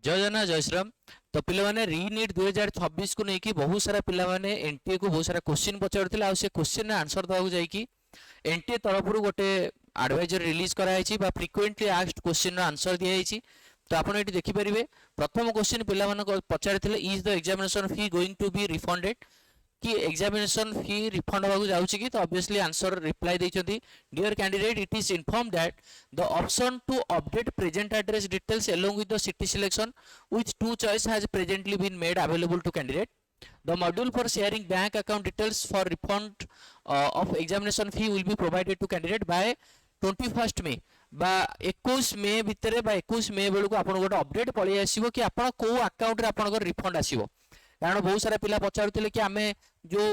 जय जगन्नाथ जय श्रीराम। तो पिलाने रीनीट 2026 को लेकिन बहुत सारा पिलाने एनटीए को बहुत सारा क्वेश्चन पचार आ क्वेश्चन आंसर देवाक जाकि एनटीए तरफ गोटे एडवाइजर रिलीज कराई फ्रिक्वेंटली आस्क्ड क्वेश्चन आंसर दिखाई। तो आप ये देखिपारे प्रथम क्वेश्चन पिला पचार is the examination fee going to be refunded कि एग्जामिनेशन फी रिफंड होगा जाऊँगी कि तो ऑब्वियसली आंसर रिप्लाई देइछंती dear candidate it is inform that the option to update present address details along with the city selection with two choice has presently been made available to candidate. The module for sharing bank account details for refund of examination fee will be provided to candidate by 21st May बा 21 मे भितर बा 21 मे बेलू आपन गोटे update पळि आसीबो कि आपन को account रे आपन रिफंड आसीबो। कारण बहुत सारा पिला पचारुले कि आमे जो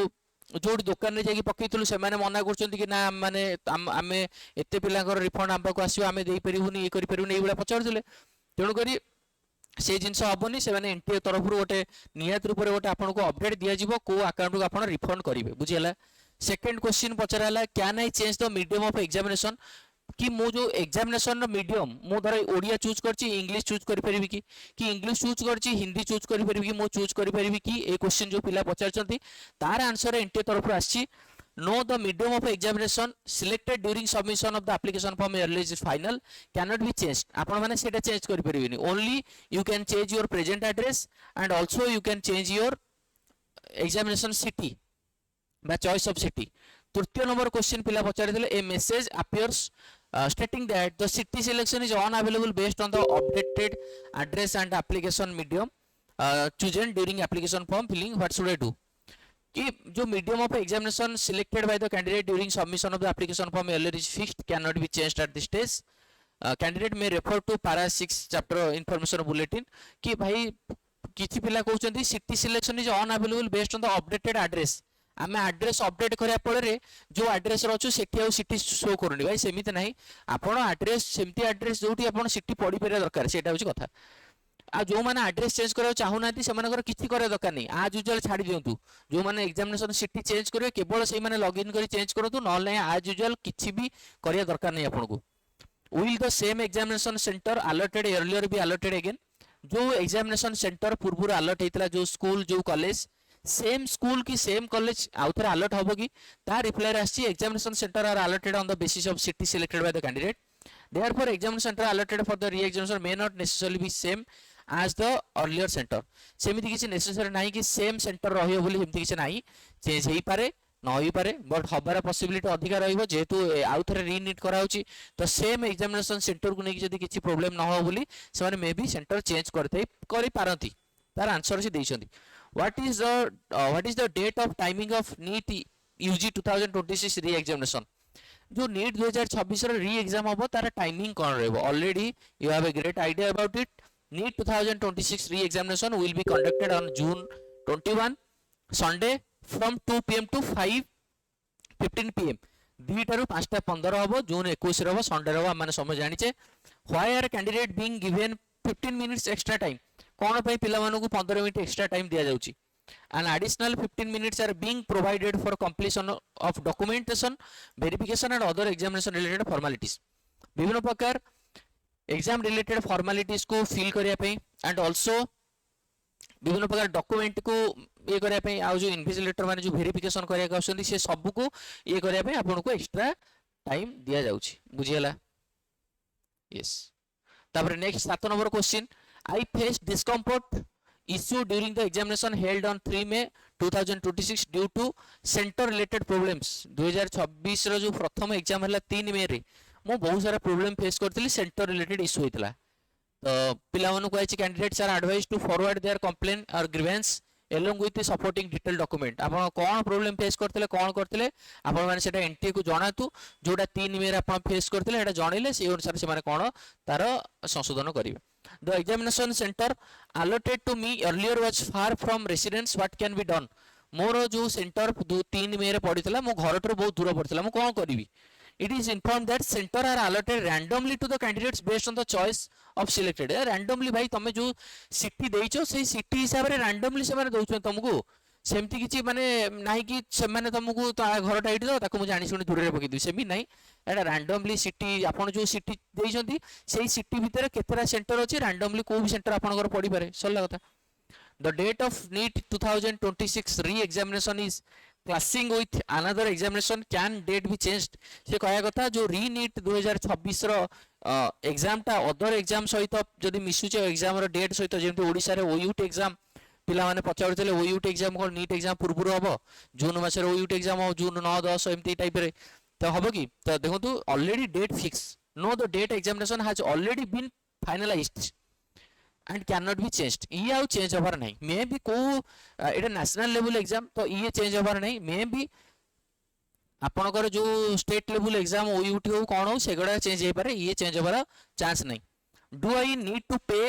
जो दुकान में जाकि पकईलु से मना कर कि ना माने आमे एते पिलांकर रिफंड आम पाक आसो आम दे पारूनी ये करें ये पचारुले तेणुक से जिन हेनी से एनटीए तरफ गोटे निहत रूप से गोटे आपको अपडेट दिज्व को अकाउंट को आप रिफंड करेंगे बुझीगला। सेकेंड क्वेश्चन पचरा can I change the medium of examination कि मो जो एग्जामिनेशन मीडियम मो धर ओडिया चूज करची इंग्लिश चूज करि परिबी कि इंग्लिश चूज करची हिंदी चूज करि परिबी कि मो चूज करि परिबी कि ए क्वेश्चन जो पिला पचारचंती तार आंसर एनटीए तरफ आछि no the medium of examination selected during submission of the application form is final can not be change आपण माने सेटा चेंज करि परिबिनी only you can change your present address and also you can change your examination city बा choice of city. तृतीय number question पिला पचारिथिले a message appears stating that the city selection is unavailable based on the updated address and application medium chosen during application form filling. What should I do? कि जो medium of examination selected by the candidate during submission of the application form earlier is fixed cannot be changed at this stage. Candidate may refer to para 6 chapter information bulletin कि भाई किछि पिला कहउछंती city selection is unavailable based on the updated address आम address update करा फल जो address अच्छे सेठी city show करूनी भाई सेमती ना आपड़ एड्रेस सेमती एड्रेस जो सिटी पढ़ी पार दरकार से कथा आ जो मैंने एड्रेस चेंज करा चाहूना किसी करा दरकार नहीं आज यूजुअल छाड़ी दिंतु जो मैंने एग्जामिनेशन सिटी चेंज करेंगे केवल से लॉगिन कर चेंज करूँ ना आज यूजुअल किसी भी करा दरकार नहीं आपको। Will the same examination centre allotted earlier भी अलॉटेड अगेन जो एग्जामिनेशन सेंटर पूर्व अलॉट होता जो स्कूल जो कॉलेज सेम स्कूल की सेम कॉलेज आउ थे अलॉट हम कि रिप्लाई आसी examination centre are allotted on the basis of city selected by the candidate therefore examination centre allotted for the re-examination may not necessarily be same as the earlier centre सेमिति किसी necessary नाही कि same centre रहियो बोली सेमिति किसी नाही change हेई पारे न होई पारे बट हबार पॉसिबिलिटी अधिका रहइबो जेहेतु आउ थे रीनीट कराउची तो सेम एग्जामिनेशन सेंटर को नेकी जदी किसी प्रॉब्लम न हो बोली से माने मे बी सेंटर चेंज करथै करि पारंती तार आंसर से देइछंती। What is the date of timing of NEET UG 2026 re-examination? जो NEET 2026 re-exam होबो तार टाइमिंग कौन रहबो already you have a great idea about it. NEET 2026 re-examination will be conducted on June 21 Sunday from 2 PM to 5:15 PM दुईटारू 5:15 होबो जून 21 रहबो Sunday रहबो माने समय जानिचे। Why are candidate being given 15 minutes extra time कौन पे पिला मानू को 15 मिनट एक्स्ट्रा टाइम दिया जाउची and additional 15 minutes are being provided for completion of documentation verification and other examination related formalities विभिन्न प्रकार एग्जाम रिलेटेड फॉर्मेलिटीज को फिल करिया पे एंड आल्सो विभिन्न प्रकार डॉक्यूमेंट को ये करिया पे आ जो इन्विजिलेटर माने जो वेरिफिकेशन करिया का आछंती से सब को ये करिया पे आपन को एक्स्ट्रा टाइम दिया जाउची बुझियला। यस तापर next 7 number question I faced discomfort issue during the examination held on 3 May 2026 due to center related problems 2026 रो जो प्रथम एग्जाम हला 3 मे रे मो बहुत सारा प्रॉब्लम फेस करथली सेंटर रिलेटेड इशू होइतला तो पिला मानु कहै candidates are advise to forward their complain और grievance along with the supporting detailed document आपण कोन प्रॉब्लम फेस करथले कोन करथले आपण माने सेटा एनटीए को जणातु जोडा 3 मे रे आपण फेस करथले एटा जणैले से अनुसार से माने कोन तार संशोधन करिवे। The examination center allotted to me earlier was far from residence. What can be done? मोर जो सेंटर 3 मे रे पड़ीतला मो घर ठर बहुत दूर पड़ीतला मो कोन करिवि। It is informed that center are allotted randomly to the candidates based on the choice of selected randomly भाई तमे जो सिटी देइछो से सिटी हिसाब रे randomly से माने दउछन तुमको सेमती किसी माने नाही कि सेमाने तुमको घरटा एठी दो ताको मु जानि सुनि दूर रे पकि दु सेमी नाही एटा रैंडमली सिटी आपण जो सिटी देइछंती सेही सिटी भितर केतेरा सेंटर अछि रैंडमली को भी सेंटर आपनकर पड़ी पारे सरला कथा the date of NEET 2026 re-examination is clashing with another examination can date be changed से कहया कथा जो री-नीट 2026 रो एग्जाम टा अदर एग्जाम सहित जदि मिसुचे एग्जाम रो डेट सहित जेमति ओडिसा रे ओयूटी एग्जाम पिला माने पचारथिले ओयूटी एग्जाम को नीट एग्जाम पूर्व हबो जून मास रे ओयूटी एग्जाम हो जून 9 10 एमती टाइप रे तो हबो कि तो देखंतु already date fix no the date examination has already been finalised and cannot be changed ये आउ चेंज होबार नहीं मे भी को एटा नेशनल लेवल एग्जाम तो ये चेंज होबार नहीं मे भी आपनकर जो स्टेट लेवल एग्जाम ओयूटी हो कोन हो सेगडा चेंज हे पारे ये चेंज होबार चांस नहीं डू आई नीड टू पे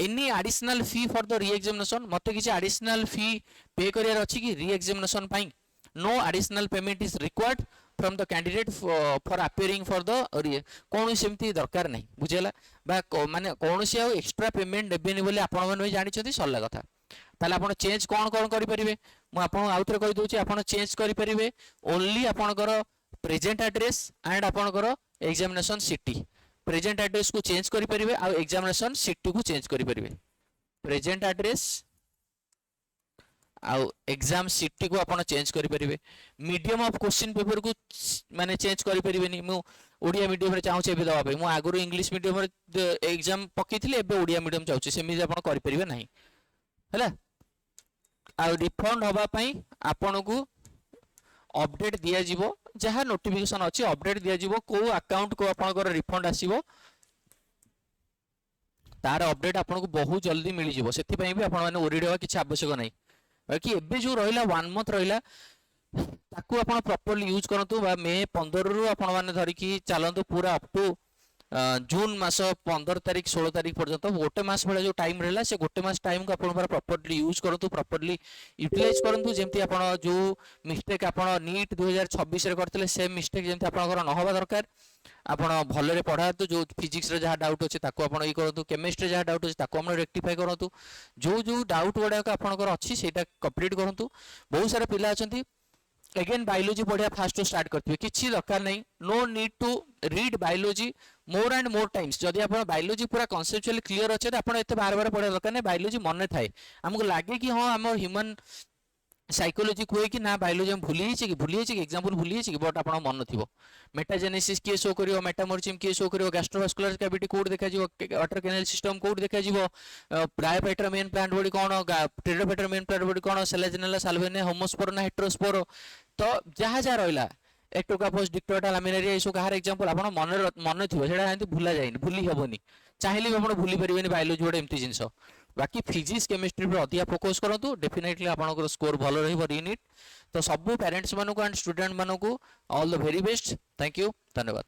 any additional fee for the re examination मते किछि एडिशनल फी पे करियर अछि कि री एग्जामिनेशन पई no additional payment is required from the candidate for appearing for the कौन सेमती दरकार नहीं बुझेला बा माने कौन से एक्स्ट्रा पेमेंट देबेनी बोले आपण माने जानि छथि सरला कथा ताले आपण चेंज कोन कोन करि परिबे मु आपण आउथरे कहि दोछि आपण चेंज करि परिबे ओनली आपणकर प्रेजेंट एड्रेस एंड आपणकर एग्जामिनेशन सिटी प्रेजेंट एड्रेस को चेंज करि परिबे आ एग्जामिनेशन सिटी को चेंज करि परिबे प्रेजेंट एड्रेस आउ एग्जाम सिटी को आपण चेंज करि परिबे मीडियम ऑफ क्वेश्चन पेपर को माने चेंज करि परिबेनी मु ओडिया मीडियम रे चाहू छे दवा मु आगुरु इंग्लिश मीडियम रे एग्जाम पकिथिले एबे ओडिया मीडियम चाहू सेमी आपण करि परिबे नाही हैला आ रिफंड होबा पई आपण को अपडेट दिया जिवो जहा नोटिफिकेशन अछि अपडेट दिया जिवो को अकाउंट को आपण को रिफंड आसीबो तार अपडेट आपण को बहुत जल्दी मिली जिवो सेति पई भी आपण माने ओरिडवा किछ आवश्यक नाही बाकी एबे जो रहिला 1 मंथ रहिला ताकू आपण प्रॉपर्ली यूज करंतु बा मे 15 रु आपण माने धरि की चलंतु पूरा अप टू जून मास 15 तारिख 16 तारिख पर्यंत गोटे मास भले जो टाइम रहला से गोटे मास टाइम को आपण प्रॉपर्ली यूज करंतु प्रॉपर्ली यूटिलाइज करंतु जेमति आपण जो मिस्टेक आपण नीट 2026 रे करथिले सेम मिस्टेक जेमति आपनकर न होबा दरकार आपण भले रे पढातु जो फिजिक्स रे जहा डाउट अछि ताको आपण ई करंतु केमिस्ट्री जहा डाउट अछि ताको आपण रेक्टिफाई करंतु जो जो डाउट वडा का आपनकर अछि सेटा कंप्लीट करंतु बहुत सारा पिला अछंती अगेन बायोलॉजी पढ़िया फास्ट स्टार्ट करथिबे किछि दरकार नहीं no need to read biology more and more times जदि आपण बायोलॉजी पूरा कॉन्सेप्चुअली क्लियर अछि त आपण एते बार बार पढ़िया दरकार नहीं बायोलॉजी मन थाए हमको लागे कि हां हमर ह्यूमन साइकोलॉजी कोई कि ना बायोलॉजी हम भूली कि एग्जांपल भूली कि बट आपण मन थिबो मेटाजेनेसिस के शो करियो मेटामॉर्फिज्म के शो करियो गैस्ट्रोवास्कुलर कैविटी कोड देखा जिवो वाटर कैनाल सिस्टम कोड देखा जिवो ब्रायोफाइटर मेन प्लांट बॉडी कोन टेरिडोफाइटर मेन प्लांट बॉडी कोन सेलेजिनेला साल्विनिया होमोस्पोरना हेटेरोस्पोर तो जहा जहा रहिला एक्टोकाफोस डिक्टोटा लामिनारिया इसो कहार एग्जांपल आपण मन थिबो सेडा एंती भूला जायनी भूली हबोनी चाहिले भी आपण भूली परिबेनी बायोलॉजी बड एम्ति जिंस बाकी फिजिक्स केमिस्ट्री पर अधिक फोकस करंतु डेफिनेटली आपनकर स्कोर भलो रहिबो रीनीट तो सब पेरेंट्स मानको एंड स्टूडेंट मानको all the very best thank you धन्यवाद।